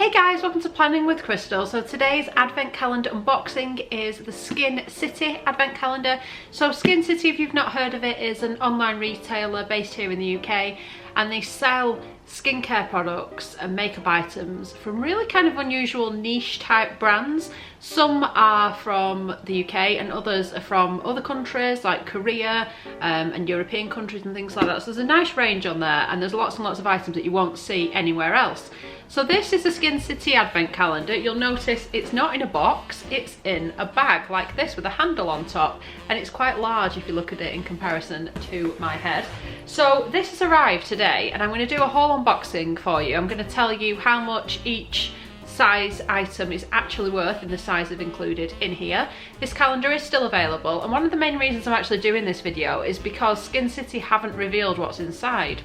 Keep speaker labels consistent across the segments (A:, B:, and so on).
A: Hey guys, welcome to Planning with Crystal. So today's advent calendar unboxing is the Skincity advent calendar. So Skincity, if you've not heard of it, is an online retailer based here in the UK, and they sell skincare products and makeup items from really kind of unusual niche type brands. Some are from the UK and others are from other countries like Korea and European countries and things like that. So there's a nice range on there, and there's lots and lots of items that you won't see anywhere else. So this is the Skincity advent calendar. You'll notice it's not in a box, it's in a bag like this with a handle on top, and it's quite large if you look at it in comparison to my head. So this has arrived today, and I'm going to do a whole unboxing for you. I'm going to tell you how much each size item is actually worth in the size I've included in here. This calendar is still available, and one of the main reasons I'm actually doing this video is because Skincity haven't revealed what's inside.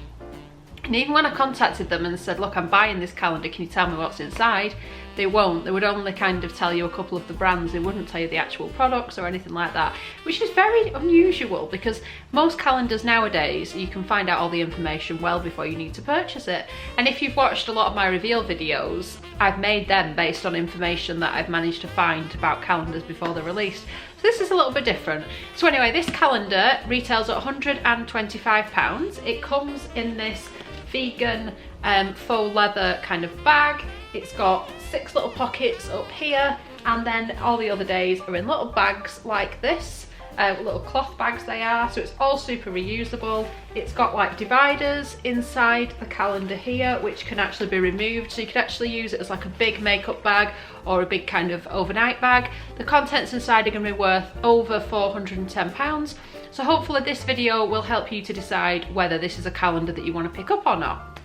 A: And even when I contacted them and said, look, I'm buying this calendar, can you tell me what's inside? They won't. They would only kind of tell you a couple of the brands. They wouldn't tell you the actual products or anything like that, which is very unusual because most calendars nowadays, you can find out all the information well before you need to purchase it. And if you've watched a lot of my reveal videos, I've made them based on information that I've managed to find about calendars before they're released. So this is a little bit different. So anyway, this calendar retails at £125. It comes in this vegan faux leather kind of bag. It's got 6 little pockets up here, and then all the other days are in little bags like this, little cloth bags they are, so it's all super reusable. It's got like dividers inside the calendar here which can actually be removed, so you can actually use it as like a big makeup bag or a big kind of overnight bag. The contents inside are going to be worth over £410, so hopefully this video will help you to decide whether this is a calendar that you want to pick up or not.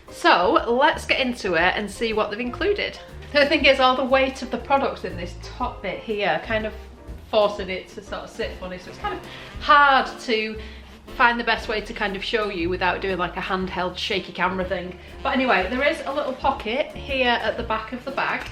A: So let's get into it and see what they've included. The thing is, all the weight of the products in this top bit here kind of forcing it to sort of sit funny, so it's kind of hard to find the best way to kind of show you without doing like a handheld shaky camera thing. But anyway, there is a little pocket here at the back of the bag,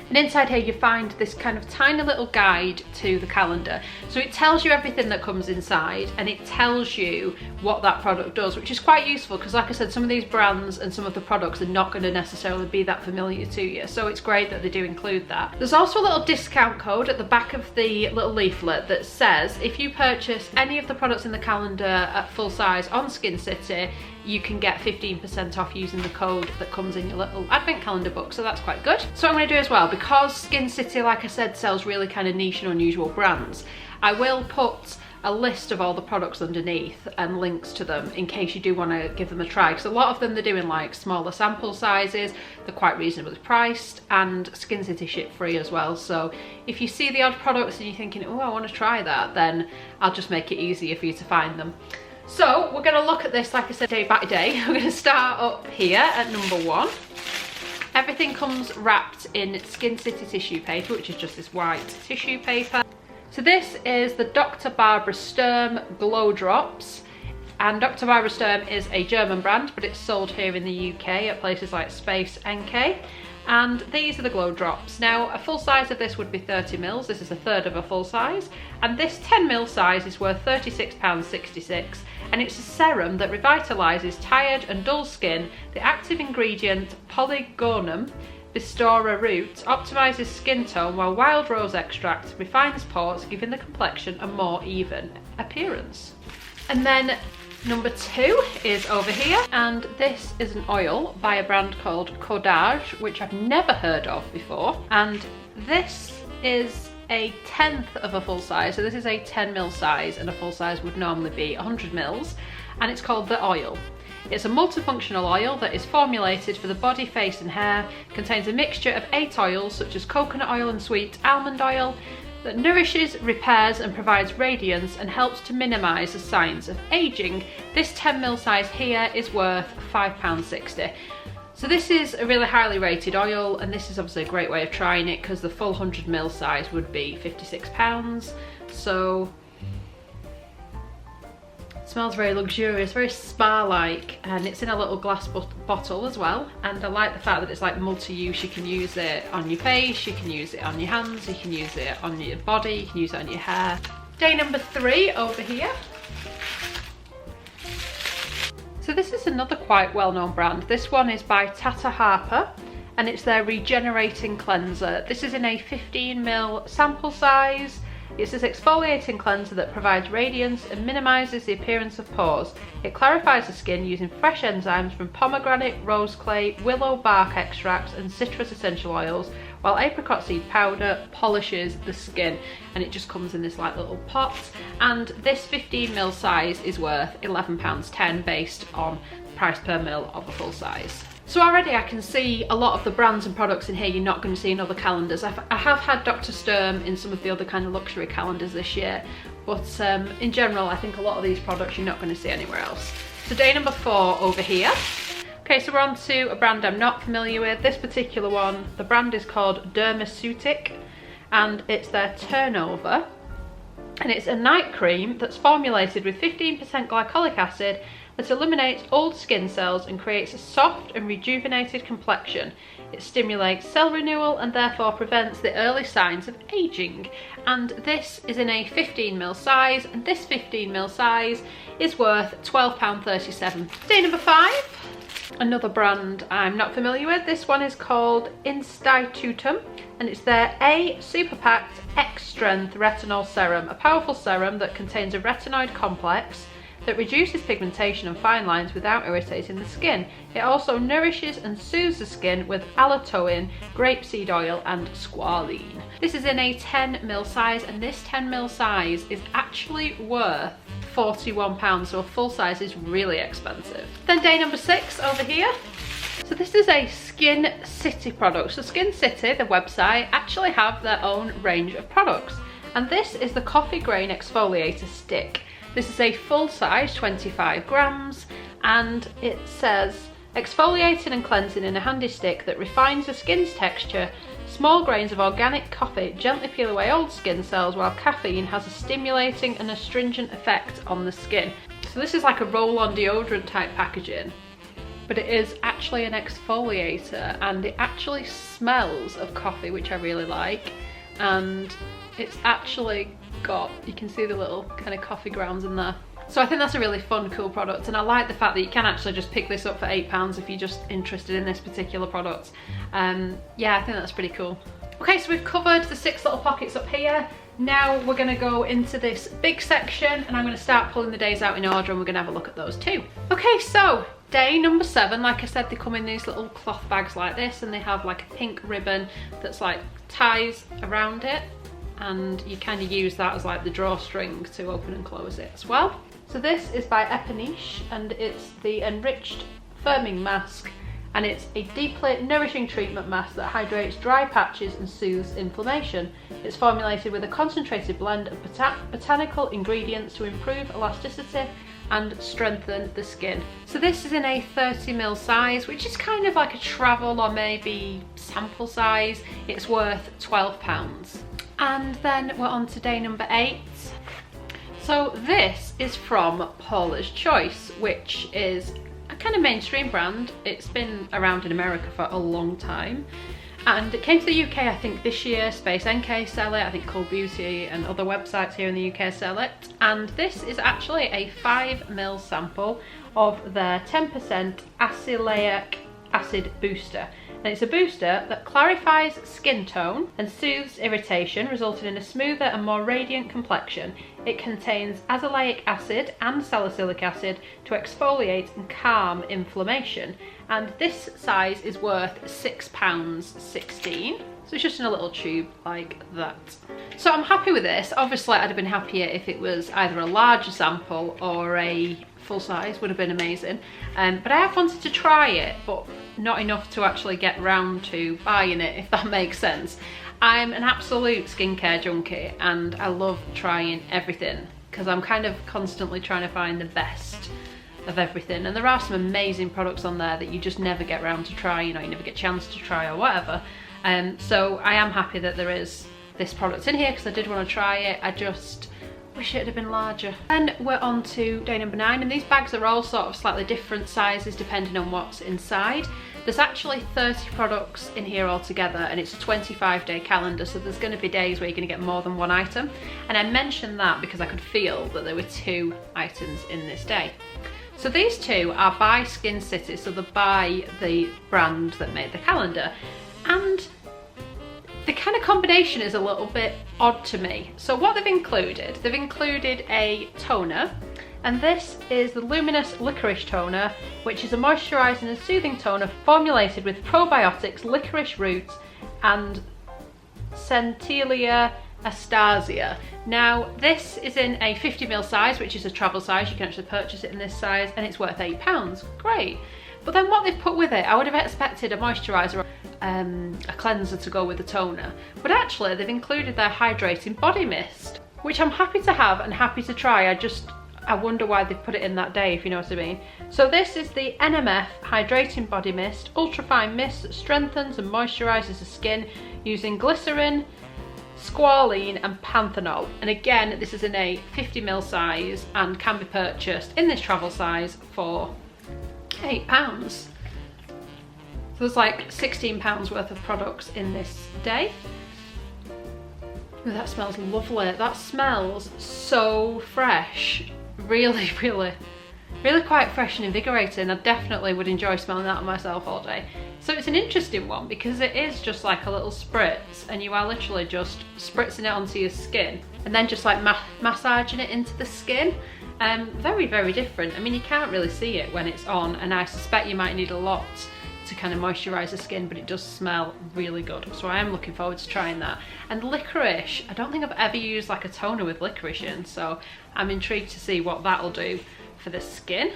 A: and inside here you find this kind of tiny little guide to the calendar. So it tells you everything that comes inside, and it tells you what that product does, which is quite useful because, like I said, some of these brands and some of the products are not going to necessarily be that familiar to you, so it's great that they do include that. There's also a little discount code at the back of the little leaflet that says if you purchase any of the products in the calendar at full size on Skincity, you can get 15% off using the code that comes in your little advent calendar book, so that's quite good. So what I'm going to do as well, because Skincity, like I said, sells really kind of niche and unusual brands, I will put a list of all the products underneath and links to them in case you do want to give them a try, because a lot of them they're doing like smaller sample sizes, they're quite reasonably priced, and Skincity ship free as well. So if you see the odd products and you're thinking, oh, I want to try that, then I'll just make it easier for you to find them. So we're going to look at this, like I said, day by day. We're going to start up here at number 1. Everything comes wrapped in Skincity tissue paper, which is just this white tissue paper. So this is the Dr. Barbara Sturm Glow Drops. And Dr. Barbara Sturm is a German brand, but it's sold here in the UK at places like Space NK. And these are the glow drops. Now, a full size of this would be 30ml. This is a third of a full size. And this 10ml size is worth £36.66. And it's a serum that revitalises tired and dull skin. The active ingredient, Polygonum Bistora root, optimises skin tone, while wild rose extract refines pores, giving the complexion a more even appearance. And then number 2 is over here, and this is an oil by a brand called Codage, which I've never heard of before. And this is a 10th of a full size, so this is a 10ml size, and a full size would normally be 100ml, and it's called the oil. It's a multifunctional oil that is formulated for the body, face and hair, contains a mixture of 8 oils such as coconut oil and sweet almond oil, that nourishes, repairs and provides radiance and helps to minimise the signs of ageing. This 10ml size here is worth £5.60. So this is a really highly rated oil, and this is obviously a great way of trying it because the full 100ml size would be £56. So it smells very luxurious, very spa-like, and it's in a little glass bottle as well. And I like the fact that it's like multi-use. You can use it on your face, you can use it on your hands, you can use it on your body, you can use it on your hair. Day number 3 over here. So this is another quite well-known brand. This one is by Tata Harper, and it's their regenerating cleanser. This is in a 15ml sample size. It's this exfoliating cleanser that provides radiance and minimises the appearance of pores. It clarifies the skin using fresh enzymes from pomegranate, rose clay, willow bark extracts and citrus essential oils, while apricot seed powder polishes the skin. And it just comes in this like little pot, and this 15ml size is worth £11.10 based on price per mil of a full size. So already I can see a lot of the brands and products in here you're not going to see in other calendars. I have had Dr. Sturm in some of the other kind of luxury calendars this year, but in general I think a lot of these products you're not going to see anywhere else. So day number 4 over here. Okay, so we're on to a brand I'm not familiar with. This particular one, the brand is called Dermaceutic, and it's their Turnover. And it's a night cream that's formulated with 15% glycolic acid that eliminates old skin cells and creates a soft and rejuvenated complexion. It stimulates cell renewal and therefore prevents the early signs of aging. And this is in a 15ml size, and this 15ml size is worth £12.37. Day number 5. Another brand I'm not familiar with. This one is called Institutum, and it's their A Super Packed X Strength Retinol Serum, a powerful serum that contains a retinoid complex that reduces pigmentation and fine lines without irritating the skin. It also nourishes and soothes the skin with allantoin, grapeseed oil and squalene. This is in a 10ml size, and this 10ml size is actually worth £41, so a full size is really expensive. Then day number 6 over here. So this is a Skincity product. So Skincity, the website, actually have their own range of products, and this is the coffee grain exfoliator stick. This is a full size, 25 grams, and it says exfoliating and cleansing in a handy stick that refines the skin's texture. Small grains of organic coffee gently peel away old skin cells, while caffeine has a stimulating and astringent effect on the skin. So this is like a roll-on deodorant type packaging, but it is actually an exfoliator, and it actually smells of coffee, which I really like. And it's actually got, you can see the little kind of coffee grounds in there. So I think that's a really fun, cool product, and I like the fact that you can actually just pick this up for £8 if you're just interested in this particular product. Yeah, I think that's pretty cool. Okay, so we've covered the 6 little pockets up here. Now we're going to go into this big section, and I'm going to start pulling the days out in order, and we're going to have a look at those too. Okay, so day number 7, like I said, they come in these little cloth bags like this, and they have like a pink ribbon that's like ties around it, and you kind of use that as like the drawstring to open and close it as well. So this is by Epiniche, and it's the Enriched Firming Mask, and it's a deeply nourishing treatment mask that hydrates dry patches and soothes inflammation. It's formulated with a concentrated blend of botanical ingredients to improve elasticity and strengthen the skin. So this is in a 30ml size, which is kind of like a travel or maybe sample size. It's worth £12. And then we're on to day number 8. So this is from Paula's Choice, which is a kind of mainstream brand. It's been around in America for a long time, and it came to the UK I think this year. Space NK sell it, I think Cold Beauty and other websites here in the UK sell it. And this is actually a 5ml sample of their 10% acyleic acid booster. And it's a booster that clarifies skin tone and soothes irritation, resulting in a smoother and more radiant complexion. It contains azelaic acid and salicylic acid to exfoliate and calm inflammation. And this size is worth £6.16. So it's just in a little tube like that. So I'm happy with this. Obviously I'd have been happier if it was either a larger sample or a full size, would have been amazing. But I have wanted to try it, but not enough to actually get round to buying it, if that makes sense. I'm an absolute skincare junkie, and I love trying everything because I'm kind of constantly trying to find the best of everything, and there are some amazing products on there that you just never get round to try, you know, you never get a chance to try or whatever. So I am happy that there is this product in here because I did want to try it. I just wish it had been larger. Then we're on to day number 9, and these bags are all sort of slightly different sizes depending on what's inside. There's actually 30 products in here altogether, and it's a 25-day calendar, so there's going to be days where you're going to get more than one item. And I mentioned that because I could feel that there were 2 items in this day. So these two are by Skincity, so they're by the brand that made the calendar. And the kind of combination is a little bit odd to me. So what they've included a toner, and this is the Luminous Licorice Toner, which is a moisturising and soothing toner formulated with probiotics, licorice roots and Centellia Astasia. Now this is in a 50ml size, which is a travel size. You can actually purchase it in this size, and it's worth £8. Great. But then what they've put with it, I would have expected a moisturiser, a cleanser to go with the toner. But actually they've included their hydrating body mist, which I'm happy to have and happy to try. I wonder why they've put it in that day, if you know what I mean. So this is the NMF Hydrating Body Mist, ultrafine mist that strengthens and moisturises the skin using glycerin, squalene and panthenol. And again, this is in a 50ml size and can be purchased in this travel size for £8. So there's like £16 worth of products in this day. Ooh, that smells lovely. That smells so fresh. Really quite fresh and invigorating. I definitely would enjoy smelling that on myself all day. So it's an interesting one because it is just like a little spritz, and you are literally just spritzing it onto your skin and then just like massaging it into the skin. Very different. I mean, you can't really see it when it's on, and I suspect you might need a lot to kind of moisturise the skin, but it does smell really good. So I am looking forward to trying that. And licorice, I don't think I've ever used like a toner with licorice in, so I'm intrigued to see what that'll do for the skin.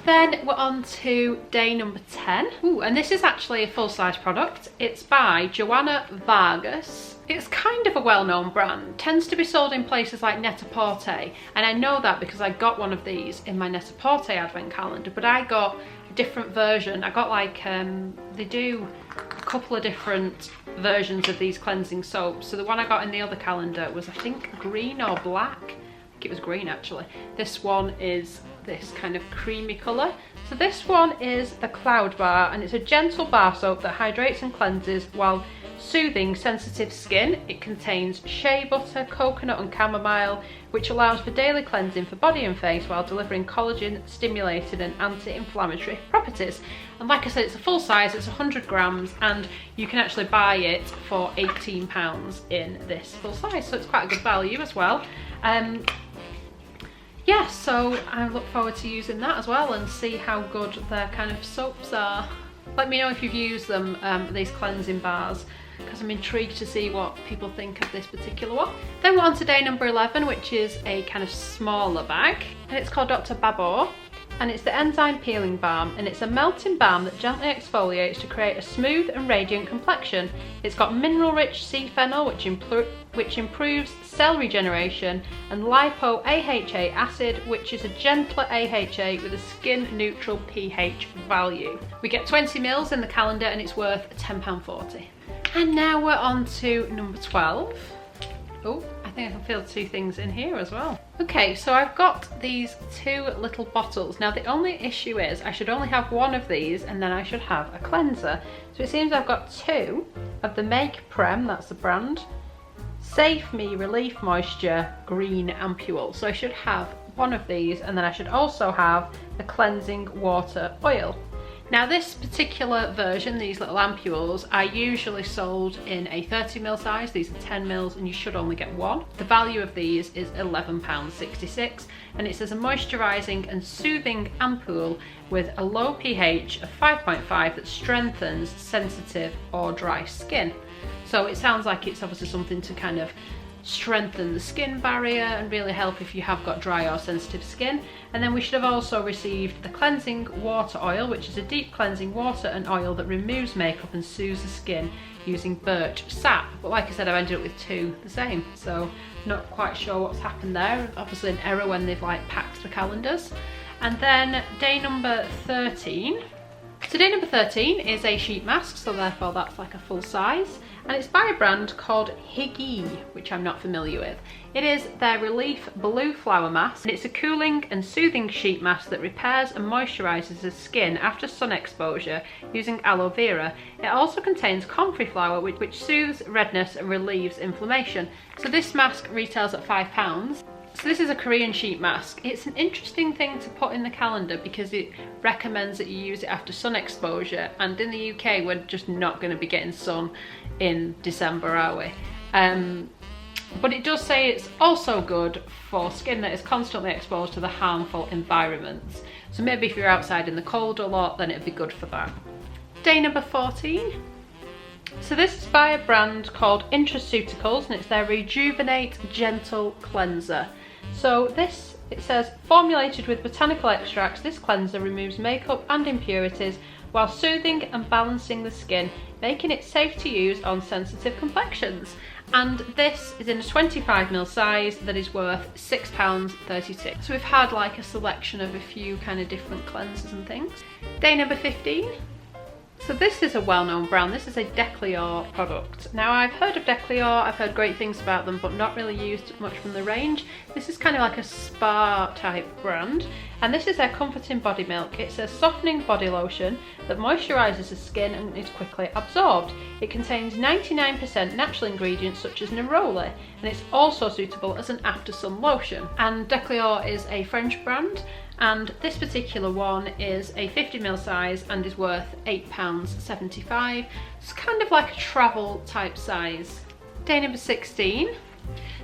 A: Then we're on to day number 10. Ooh, and this is actually a full-size product. It's by Joanna Vargas. It's kind of a well-known brand, tends to be sold in places like Net-a-Porter, and I know that because I got one of these in my Net-a-Porter advent calendar, but I got a different version. I got like, they do a couple of different versions of these cleansing soaps. So the one I got in the other calendar was, I think, green or black. I think it was green actually. This one is this kind of creamy colour. So this one is the Cloud Bar, and it's a gentle bar soap that hydrates and cleanses while soothing sensitive skin. It contains shea butter, coconut and chamomile, which allows for daily cleansing for body and face while delivering collagen stimulating and anti-inflammatory properties. And like I said, it's a full size, it's 100 grams, and you can actually buy it for £18 in this full size, so it's quite a good value as well. Yeah, so I look forward to using that as well and see how good their kind of soaps are. Let me know if you've used them, these cleansing bars, because I'm intrigued to see what people think of this particular one. Then we're on to day number 11, which is a kind of smaller bag, and it's called Dr. Babor, and it's the Enzyme Peeling Balm, and it's a melting balm that gently exfoliates to create a smooth and radiant complexion. It's got mineral-rich sea fennel, which improves cell regeneration, and lipo-AHA acid, which is a gentler AHA with a skin-neutral pH value. We get 20ml in the calendar, and it's worth £10.40. And now we're on to number 12. Oh, I think I can feel two things in here as well. Okay, so I've got these two little bottles. Now the only issue is I should only have one of these and then I should have a cleanser. So it seems I've got two of the Make Prem, that's the brand, Safe Me Relief Moisture Green Ampule. So I should have one of these, and then I should also have the Cleansing Water Oil. Now this particular version, these little ampules, are usually sold in a 30ml size. These are 10ml and you should only get one. The value of these is £11.66, and it says a moisturising and soothing ampule with a low pH of 5.5 that strengthens sensitive or dry skin. So it sounds like it's obviously something to kind of strengthen the skin barrier and really help if you have got dry or sensitive skin. And then we should have also received the Cleansing Water Oil, which is a deep cleansing water and oil that removes makeup and soothes the skin using birch sap. But like I said, I've ended up with two the same, so not quite sure what's happened there. Obviously an error when they've like packed the calendars. And then day number 13. So day number 13 is a sheet mask, so therefore that's like a full size, and it's by a brand called Hygge, which I'm not familiar with. It is their Relief Blue Flower Mask, and it's a cooling and soothing sheet mask that repairs and moisturises the skin after sun exposure using aloe vera. It also contains comfrey flower, which soothes redness and relieves inflammation. So this mask retails at £5. So this is a Korean sheet mask. It's an interesting thing to put in the calendar because it recommends that you use it after sun exposure, and in the UK we're just not going to be getting sun in December, are we? But it does say it's also good for skin that is constantly exposed to the harmful environments. So maybe if you're outside in the cold a lot, then it'd be good for that. Day number 14. So this is by a brand called Intraceuticals, and it's their Rejuvenate Gentle Cleanser. So this, it says, formulated with botanical extracts, this cleanser removes makeup and impurities while soothing and balancing the skin, making it safe to use on sensitive complexions. And this is in a 25ml size that is worth £6.36. So we've had like a selection of a few kind of different cleansers and things. Day number 15. So this is a well-known brand. This is a Declior product. Now I've heard of Declior, I've heard great things about them, but not really used much from the range. This is kind of like a spa type brand, and this is their Comforting Body Milk. It's a softening body lotion that moisturises the skin and is quickly absorbed. It contains 99% natural ingredients such as neroli, and it's also suitable as an after sun lotion. And Declior is a French brand, and this particular one is a 50ml size and is worth £8.75. It's kind of like a travel type size. Day number 16.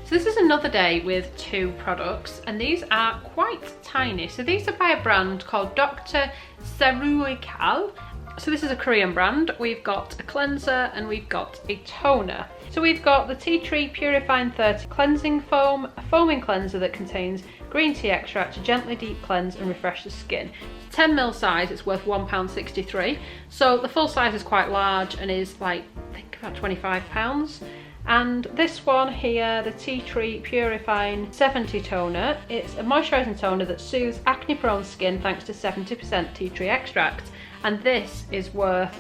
A: So this is another day with 2 products, and these are quite tiny. So these are by a brand called Dr. Seruikal. So this is a Korean brand. We've got a cleanser and we've got a toner. So we've got the Tea Tree Purifying 30 Cleansing Foam, a foaming cleanser that contains green tea extract to gently deep cleanse and refresh the skin. 10ml size, it's worth £1.63. So the full size is quite large and is like, I think about £25. And this one here, the Tea Tree Purifying 70 Toner, it's a moisturising toner that soothes acne prone skin thanks to 70% tea tree extract. And this is worth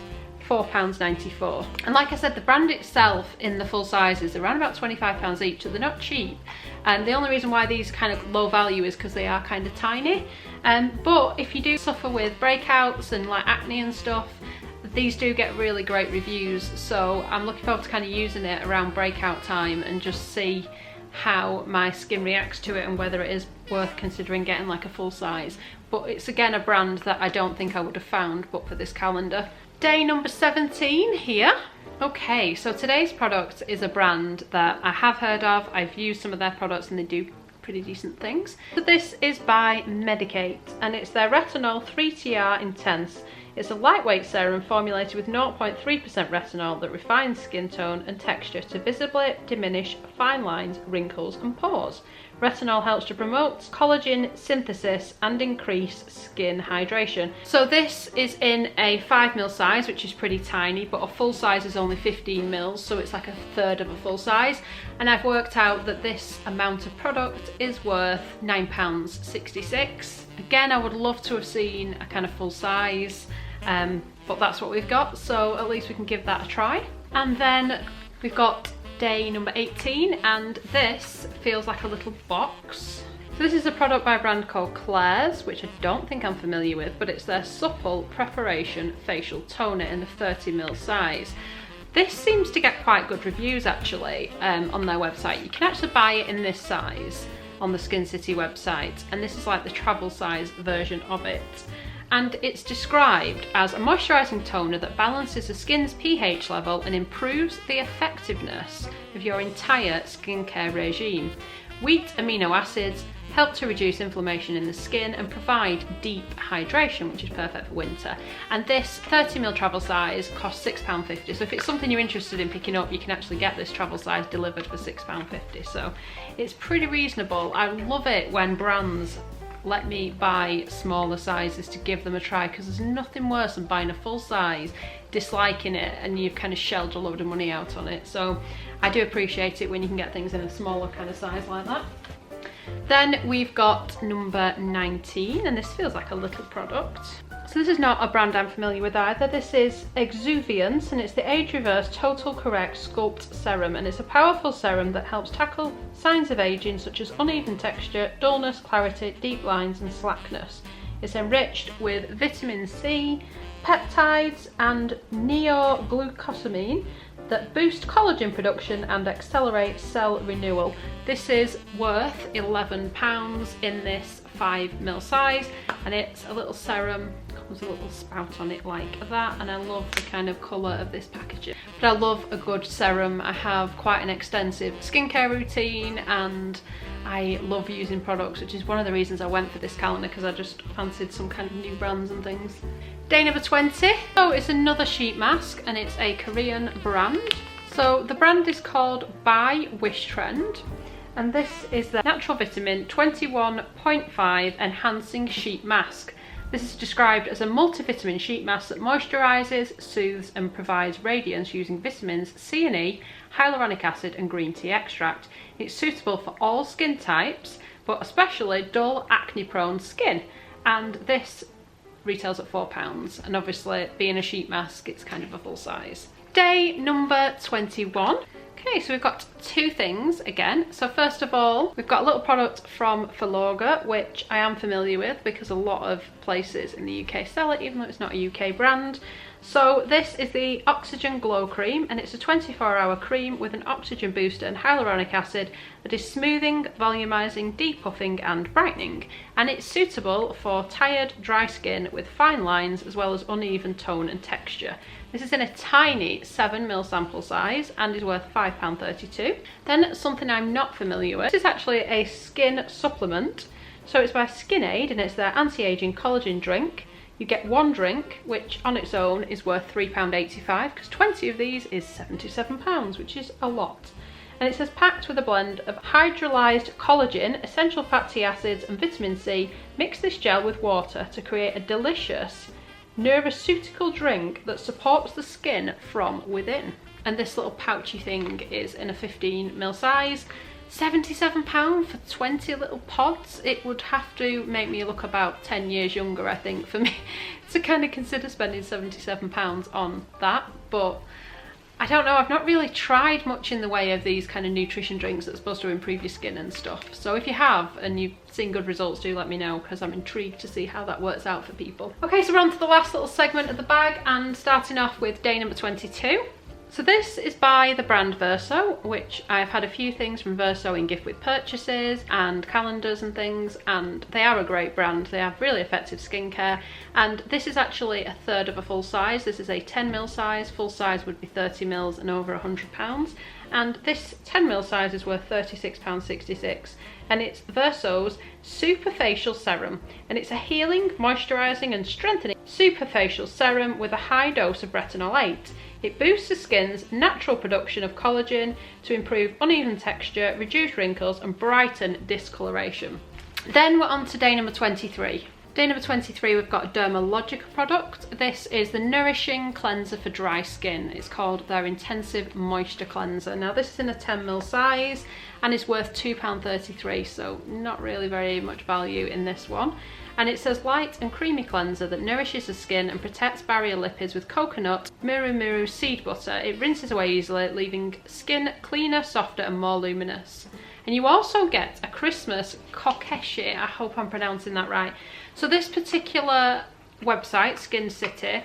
A: £4.94. And like I said, the brand itself in the full sizes are around about £25 each, so they're not cheap. And the only reason why these kind of low value is because they are kind of tiny. But if you do suffer with breakouts and like acne and stuff, these do get really great reviews. So I'm looking forward to kind of using it around breakout time and just see how my skin reacts to it and whether it is worth considering getting like a full size. But it's again a brand that I don't think I would have found but for this calendar. Day number 17 here. Okay, so today's product is a brand that I have heard of. I've used some of their products and they do pretty decent things. So this is by Medicate, and it's their Retinol 3TR Intense. It's a lightweight serum formulated with 0.3% retinol that refines skin tone and texture to visibly diminish fine lines, wrinkles and pores. Retinol helps to promote collagen synthesis and increase skin hydration. So this is in a 5ml size, which is pretty tiny, but a full size is only 15ml, so it's like a third of a full size. And I've worked out that this amount of product is worth £9.66. Again, I would love to have seen a kind of full size, but that's what we've got, so at least we can give that a try. And then we've got day number 18, and this feels like a little box. So this is a product by a brand called Claire's, which I don't think I'm familiar with, but it's their Supple Preparation Facial Toner in the 30ml size. This seems to get quite good reviews actually on their website. You can actually buy it in this size on the Skincity website, and this is like the travel size version of it. And it's described as a moisturising toner that balances the skin's pH level and improves the effectiveness of your entire skincare regime. Wheat amino acids help to reduce inflammation in the skin and provide deep hydration, which is perfect for winter. And this 30ml travel size costs £6.50. So if it's something you're interested in picking up, you can actually get this travel size delivered for £6.50. So it's pretty reasonable. I love it when brands let me buy smaller sizes to give them a try, because there's nothing worse than buying a full size, disliking it, and you've kind of shelled a load of money out on it. So I do appreciate it when you can get things in a smaller kind of size like that. Then we've got number 19, and this feels like a little product. So this is not a brand I'm familiar with either. This is Exuviance, and it's the Age Reverse Total Correct Sculpt Serum, and it's a powerful serum that helps tackle signs of aging such as uneven texture, dullness, clarity, deep lines and slackness. It's enriched with vitamin C, peptides and neoglucosamine that boost collagen production and accelerate cell renewal. This is worth £11 in this 5ml size, and it's a little serum. There's a little spout on it like that, and I love the kind of colour of this packaging. But I love a good serum. I have quite an extensive skincare routine and I love using products, which is one of the reasons I went for this calendar, because I just fancied some kind of new brands and things. Day number 20. So it's another sheet mask, and it's a Korean brand. So the brand is called By Wish Trend, and this is the Natural Vitamin 21.5 Enhancing Sheet Mask. This is described as a multivitamin sheet mask that moisturises, soothes and provides radiance using vitamins C and E, hyaluronic acid and green tea extract. It's suitable for all skin types, but especially dull, acne-prone skin. And this retails at £4, and obviously being a sheet mask, it's kind of a full size. Day number 21. Okay, so we've got two things again. So first of all, we've got a little product from Filorga, which I am familiar with because a lot of places in the UK sell it, even though it's not a UK brand. So this is the Oxygen Glow Cream, and it's a 24-hour cream with an oxygen booster and hyaluronic acid that is smoothing, volumizing, depuffing and brightening. And it's suitable for tired, dry skin with fine lines as well as uneven tone and texture. This is in a tiny 7ml sample size and is worth £5.32. Then something I'm not familiar with. This is actually a skin supplement. So it's by Skin Aid, and it's their anti-aging collagen drink. You get one drink, which on its own is worth £3.85, because 20 of these is £77, which is a lot. And it says packed with a blend of hydrolyzed collagen, essential fatty acids and vitamin C. Mix this gel with water to create a delicious neuroceutical drink that supports the skin from within. And this little pouchy thing is in a 15ml size. £77 for 20 little pods. It would have to make me look about 10 years younger, I think, for me to kind of consider spending £77 on that. But I don't know, I've not really tried much in the way of these kind of nutrition drinks that are supposed to improve your skin and stuff. So if you have and you've seen good results, do let me know, because I'm intrigued to see how that works out for people. Okay, so we're on to the last little segment of the bag, and starting off with day number 22. So this is by the brand Verso, which I've had a few things from Verso in gift with purchases and calendars and things, and they are a great brand. They have really effective skincare, and this is actually a third of a full size. This is a 10ml size. Full size would be 30ml and over £100, and this 10ml size is worth £36.66, and it's Verso's Superfacial Serum, and it's a healing, moisturising and strengthening superfacial serum with a high dose of retinol 8. It boosts the skin's natural production of collagen to improve uneven texture, reduce wrinkles and brighten discoloration. Then we're on to day number 23. Day number 23, we've got a Dermalogica product. This is the Nourishing Cleanser for Dry Skin. It's called their Intensive Moisture Cleanser. Now this is in a 10ml size and it's worth £2.33, so not really very much value in this one. And it says light and creamy cleanser that nourishes the skin and protects barrier lipids with coconut miru seed butter. It rinses away easily, leaving skin cleaner, softer and more luminous. And you also get a Christmas kokeshi, I hope I'm pronouncing that right. So this particular website, Skincity,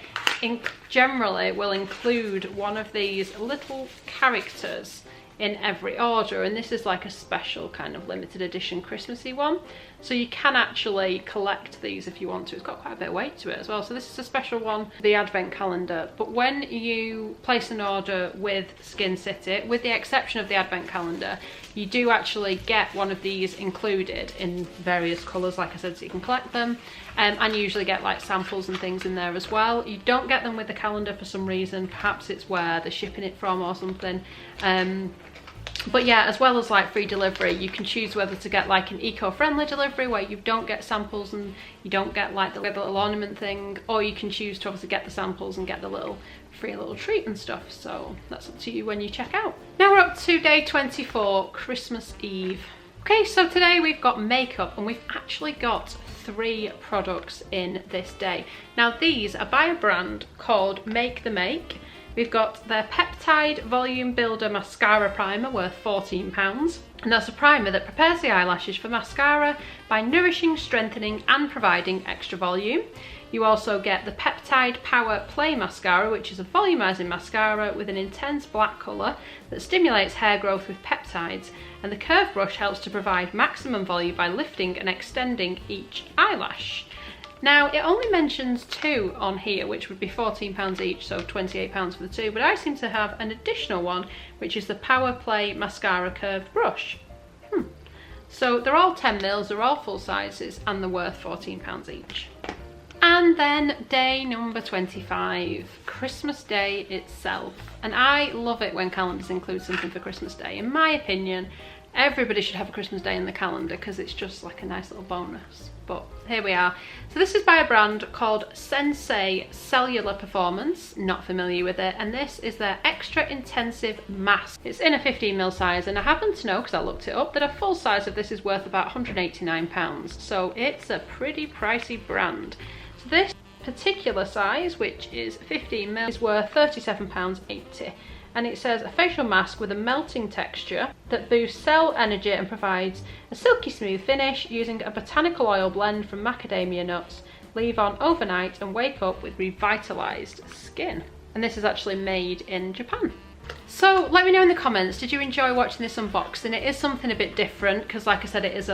A: generally will include one of these little characters in every order, and this is like a special kind of limited edition Christmassy one, so you can actually collect these if you want to. It's got quite a bit of weight to it as well, so this is a special one, the advent calendar. But when you place an order with Skincity, with the exception of the advent calendar, you do actually get one of these included in various colours, like I said, so you can collect them, and you usually get like samples and things in there as well. You don't get them with the calendar for some reason, perhaps it's where they're shipping it from or something. But yeah, as well as like free delivery, you can choose whether to get like an eco-friendly delivery where you don't get samples and you don't get like the little ornament thing, or you can choose to obviously get the samples and get the little free little treat and stuff. So that's up to you when you check out. Now we're up to day 24, Christmas Eve. Okay, so today we've got makeup, and we've actually got 3 products in this day. Now these are by a brand called Make the Make. We've got their Peptide Volume Builder Mascara Primer, worth £14. And that's a primer that prepares the eyelashes for mascara by nourishing, strengthening and providing extra volume. You also get the Peptide Power Play Mascara, which is a volumizing mascara with an intense black colour that stimulates hair growth with peptides, and the curved brush helps to provide maximum volume by lifting and extending each eyelash. Now, it only mentions 2 on here, which would be £14 each, so £28 for the 2, but I seem to have an additional one, which is the Power Play Mascara Curved Brush. So they're all 10ml, they're all full sizes, and they're worth £14 each. And then day number 25, Christmas Day itself. And I love it when calendars include something for Christmas Day. In my opinion, everybody should have a Christmas Day in the calendar because it's just like a nice little bonus. But here we are. So this is by a brand called Sensei Cellular Performance, not familiar with it, and this is their Extra Intensive Mask. It's in a 15ml size, and I happen to know, because I looked it up, that a full size of this is worth about £189, so it's a pretty pricey brand. So this particular size, which is 15ml, is worth £37.80. And it says a facial mask with a melting texture that boosts cell energy and provides a silky smooth finish using a botanical oil blend from macadamia nuts. Leave on overnight and wake up with revitalized skin. And this is actually made in Japan. So let me know in the comments, did you enjoy watching this unboxing? It is something a bit different because, like I said, it is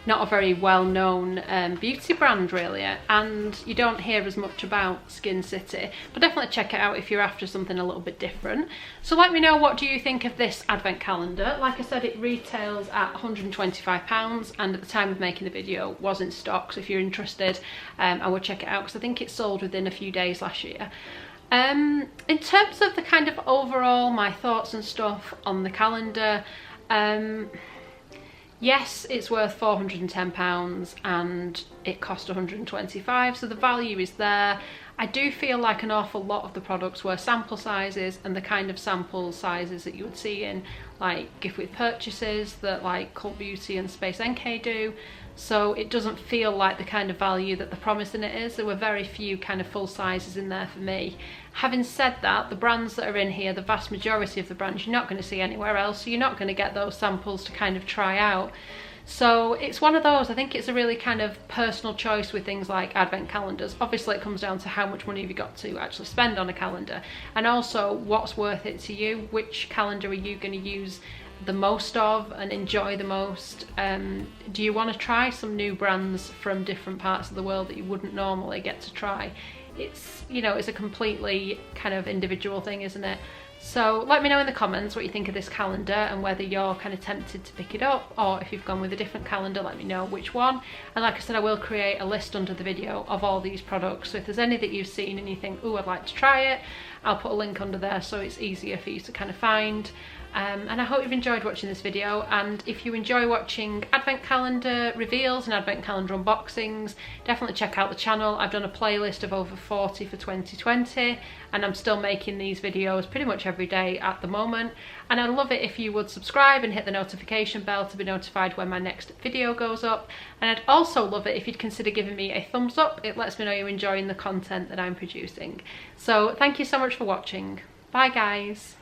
A: not a very well-known beauty brand really, and you don't hear as much about Skincity, but definitely check it out if you're after something a little bit different. So let me know, what do you think of this advent calendar? Like I said, it retails at £125, and at the time of making the video was in stock, so if you're interested I would check it out because I think it sold within a few days last year. In terms of the kind of overall my thoughts and stuff on the calendar, yes, it's worth £410 and it cost £125, so the value is there. I do feel like an awful lot of the products were sample sizes, and the kind of sample sizes that you would see in like gift with purchases that like Cult Beauty and Space NK do. So it doesn't feel like the kind of value that they're promising it is. There were very few kind of full sizes in there for me. Having said that, the brands that are in here, the vast majority of the brands you're not going to see anywhere else, so you're not going to get those samples to kind of try out. So it's one of those, I think it's a really kind of personal choice with things like advent calendars. Obviously it comes down to how much money have you got to actually spend on a calendar, and also what's worth it to you. Which calendar are you going to use the most of and enjoy the most? Do you want to try some new brands from different parts of the world that you wouldn't normally get to try? It's, you know, it's a completely kind of individual thing, isn't it? So let me know in the comments what you think of this calendar and whether you're kind of tempted to pick it up, or if you've gone with a different calendar, let me know which one. And like I said, I will create a list under the video of all these products, so if there's any that you've seen and you think, oh, I'd like to try it, I'll put a link under there so it's easier for you to kind of find. And I hope you've enjoyed watching this video, and if you enjoy watching advent calendar reveals and advent calendar unboxings, definitely check out the channel. I've done a playlist of over 40 for 2020, and I'm still making these videos pretty much every day at the moment. And I'd love it if you would subscribe and hit the notification bell to be notified when my next video goes up. And I'd also love it if you'd consider giving me a thumbs up. It lets me know you're enjoying the content that I'm producing. So thank you so much for watching. Bye guys.